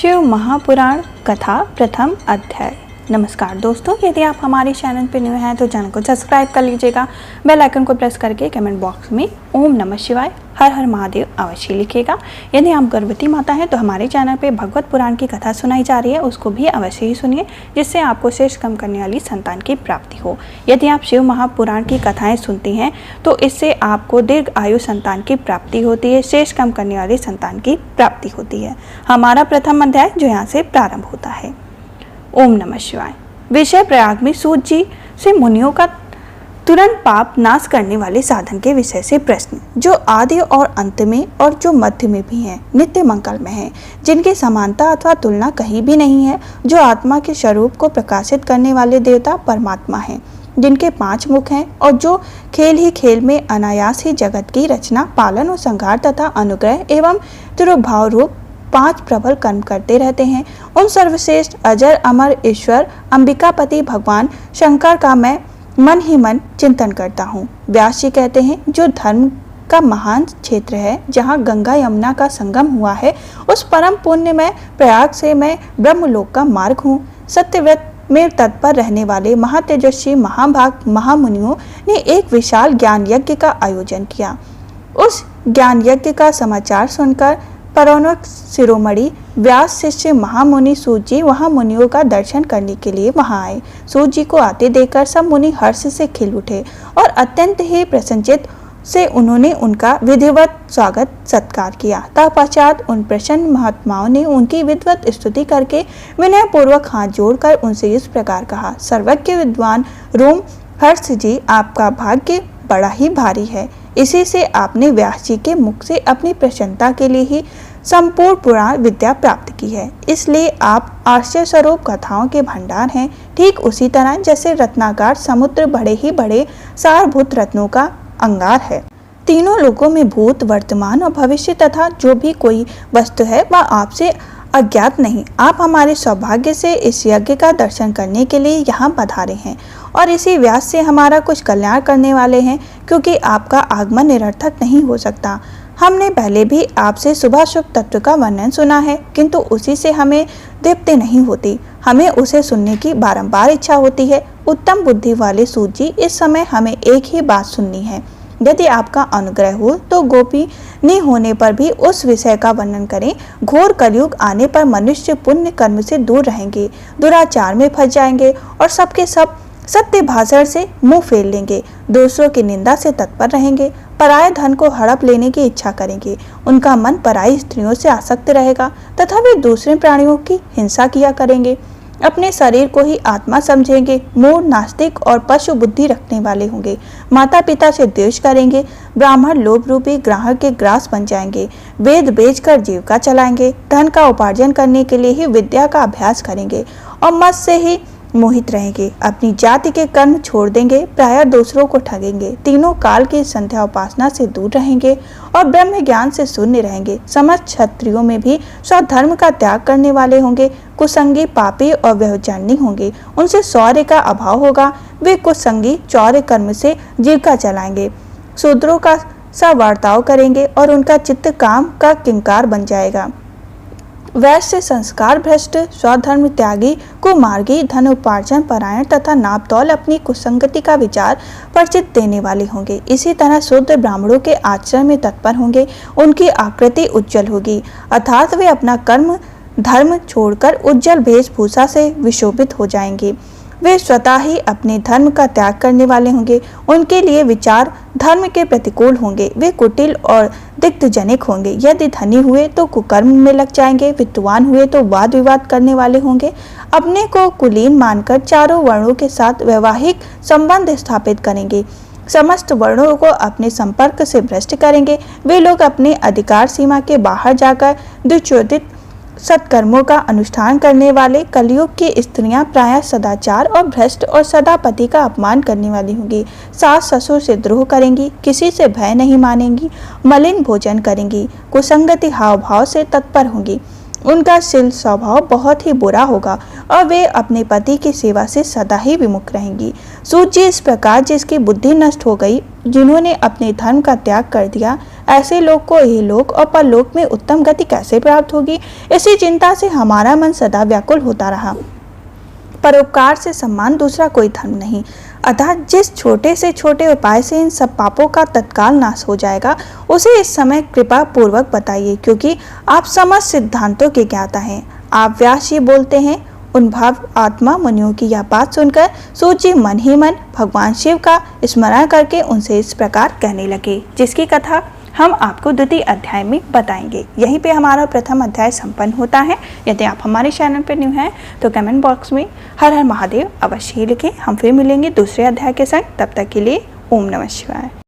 शिव महापुराण कथा प्रथम अध्याय। नमस्कार दोस्तों, यदि आप हमारे चैनल पर न्यू हैं तो चैनल को सब्सक्राइब कर लीजिएगा। बेल आइकन को प्रेस करके कमेंट बॉक्स में ओम नमः शिवाय हर हर महादेव अवश्य लिखिएगा। यदि आप गर्भवती माता हैं तो हमारे चैनल पे भगवत पुराण की कथा सुनाई जा रही है, उसको भी अवश्य ही सुनिए, जिससे आपको शेष कम करने वाली संतान की प्राप्ति हो। यदि आप शिव महापुराण की कथाएं सुनती हैं तो इससे आपको दीर्घ आयु संतान की प्राप्ति होती है, शेष कम करने वाली संतान की प्राप्ति होती है। हमारा प्रथम अध्याय जो यहाँ से प्रारंभ होता है। ओम नमः शिवाय। विषय प्रयाग में सूत जी से मुनियों का तुरंत पाप नाश करने वाले साधन के विषय से प्रश्न, जो आदि और अंत में और जो मध्य में भी हैं, नित्य मंगल में हैं, जिनकी समानता अथवा तुलना कहीं भी नहीं है, जो आत्मा के स्वरूप को प्रकाशित करने वाले देवता परमात्मा हैं, जिनके 5 मुख हैं और जो खेल ही खेल में अनायास ही जगत की रचना, पालन और संहार तथा अनुग्रह एवं तिरुभाव रूप 5 प्रबल कर्म करते रहते हैं, उन सर्वश्रेष्ठ अजर अमर ईश्वर अंबिकापति भगवान शंकर का मैं मन ही मन चिंतन करता हूँ। व्यास जी कहते हैं, जो धर्म का महान क्षेत्र है, जहाँ गंगा यमुना का संगम हुआ है, उस परम पुण्य में प्रयाग से मैं ब्रह्मलोक का मार्ग हूँ। सत्यव्रत में तत्पर रहने वाले महातेजस्वी महाभाग महामुनियों ने एक विशाल ज्ञान यज्ञ का आयोजन किया। उस ज्ञान यज्ञ का समाचार सुनकर परौनक शिरोमणि व्यास शिष्य महामुनि सूत जी वहां मुनियों का दर्शन करने के लिए वहां आए। सूत जी को आते देखकर सब मुनि हर्ष से खिल उठे और अत्यंत ही प्रसन्नचित्त से उन्होंने उनका विधिवत स्वागत सत्कार किया। तत्पश्चात उन प्रसन्न महात्माओं ने उनकी विधिवत स्तुति करके विनय पूर्वक हाथ जोड़कर उनसे इस प्रकार कहा। सर्वज्ञ विद्वान रोम हर्ष जी, आपका भाग्य बड़ा ही भारी है। इसी से आपने व्यास जी के मुख से अपनी प्रसन्नता के लिए ही संपूर्ण पुराण विद्या प्राप्त की है, इसलिए आप आश्चर्य स्वरूप कथाओं के भंडार हैं। ठीक उसी तरह जैसे रत्नागार समुद्र बड़े ही बड़े सारभूत रत्नों का अंगार है। तीनों लोकों में भूत, वर्तमान और भविष्य तथा जो भी कोई वस्तु है वह आपसे अज्ञात नहीं। आप हमारे सौभाग्य से इस यज्ञ का दर्शन करने के लिए यहाँ पधारे हैं और इसी व्यास से हमारा कुछ कल्याण करने वाले हैं, क्योंकि आपका आगमन निरर्थक नहीं हो सकता। हमने पहले भी आपसे शुभाशुभ तत्व का वर्णन सुना है, किंतु उसी से हमें तृप्ति नहीं होती। हमें उसे सुनने की बारंबार इच्छा होती है। उत्तम बुद्धि वाले सूत जी, इस समय हमें एक ही बात सुननी है। यदि आपका अनुग्रह हो तो गोपनीय होने पर भी उस विषय का वर्णन करें। घोर कलयुग आने पर मनुष्य पुण्य कर्म से दूर रहेंगे, दुराचार में फंस जाएंगे और सबके सब सत्य भाषण से मुंह फेर लेंगे, दूसरों की निंदा से तत्पर रहेंगे, पराये धन को हड़प लेने की इच्छा करेंगे, उनका मन पराई स्त्रियों से आसक्त रहेगा तथा वे दूसरे प्राणियों की हिंसा किया करेंगे, अपने शरीर को ही आत्मा समझेंगे, मूढ़, नास्तिक और पशु बुद्धि रखने वाले होंगे, माता पिता से द्वेष करेंगे, ब्राह्मण लोभ रूपी ग्राहक के ग्रास बन जाएंगे, वेद बेचकर जीविका चलाएंगे, धन का उपार्जन करने के लिए ही विद्या का अभ्यास करेंगे और मत से ही मोहित रहेंगे, अपनी जाति के कर्म छोड़ देंगे, प्रायः दूसरों को ठगेंगे, तीनों काल की संध्या उपासना से दूर रहेंगे और ब्रह्म ज्ञान से शून्य रहेंगे। समस्त क्षत्रियों में भी स्वधर्म का त्याग करने वाले होंगे, कुसंगी, पापी और व्यभिचारिणी होंगे, उनसे शौर्य का अभाव होगा, वे कुसंगी चौर्य कर्म से जीविका चलाएंगे, शूद्रों का सवार्ताव करेंगे और उनका चित्त काम का किंकार बन जाएगा। वैश्य संस्कार भ्रष्ट, स्वधर्म त्यागी, कुमार्गी, धन उपार्जन परायण तथा नापतौल अपनी कुसंगति का विचार परिचित देने वाले होंगे। इसी तरह शूद्र ब्राह्मणों के आचरण में तत्पर होंगे, उनकी आकृति उज्जवल होगी, अर्थात वे अपना कर्म धर्म छोड़कर उज्जवल वेशभूषा से विशोभित हो जाएंगे। वे स्वतः ही अपने धर्म का त्याग करने वाले होंगे, उनके लिए विचार धर्म के प्रतिकूल होंगे, वे कुटिल और दिग्धजनिक होंगे। यदि धनी हुए तो कुकर्म में लग जाएंगे, विद्वान हुए तो वाद विवाद करने वाले होंगे, अपने को कुलीन मानकर चारों वर्णों के साथ वैवाहिक संबंध स्थापित करेंगे, समस्त वर्णों को अपने संपर्क से भ्रष्ट करेंगे। वे लोग अपने अधिकार सीमा के बाहर जाकर दुर्चोदित सत्कर्मों का अनुष्ठान करने वाले, कलयुग की स्त्रियां प्रायः सदाचार और भ्रष्ट और सदा पति का अपमान करने वाली होंगी, सास ससुर से द्रोह करेंगी, किसी से भय नहीं मानेंगी, मलिन भोजन करेंगी, कुसंगति हाव भाव से तत्पर होंगी, उनका शील स्वभाव बहुत ही बुरा होगा और वे अपने पति की सेवा से सदा ही विमुख रहेंगी। सूत जी, इस प्रकार जिसकी बुद्धि नष्ट हो गई, जिन्होंने अपने धर्म का त्याग कर दिया, ऐसे लोग को इहलोक और परलोक में उत्तम गति कैसे प्राप्त होगी। इसी चिंता से हमारा मन सदा व्याकुल होता रहा। परोपकार से सम्मान दूसरा कोई धर्म नहीं, अतः जिस छोटे से छोटे उपाय से इन सब पापों का तत्काल नाश हो जाएगा उसे इस समय कृपा पूर्वक बताइए, क्योंकि आप समस्त सिद्धांतों के ज्ञाता हैं। आप व्यास जी बोलते हैं। उन भाव आत्मा मुनियों की यह बात सुनकर सूत जी मन ही मन भगवान शिव का स्मरण करके उनसे इस प्रकार कहने लगे, जिसकी कथा हम आपको द्वितीय अध्याय में बताएंगे। यहीं पे हमारा प्रथम अध्याय संपन्न होता है। यदि आप हमारे चैनल पर न्यू हैं तो कमेंट बॉक्स में हर हर महादेव अवश्य ही लिखें। हम फिर मिलेंगे दूसरे अध्याय के संग। तब तक के लिए ओम नमः शिवाय।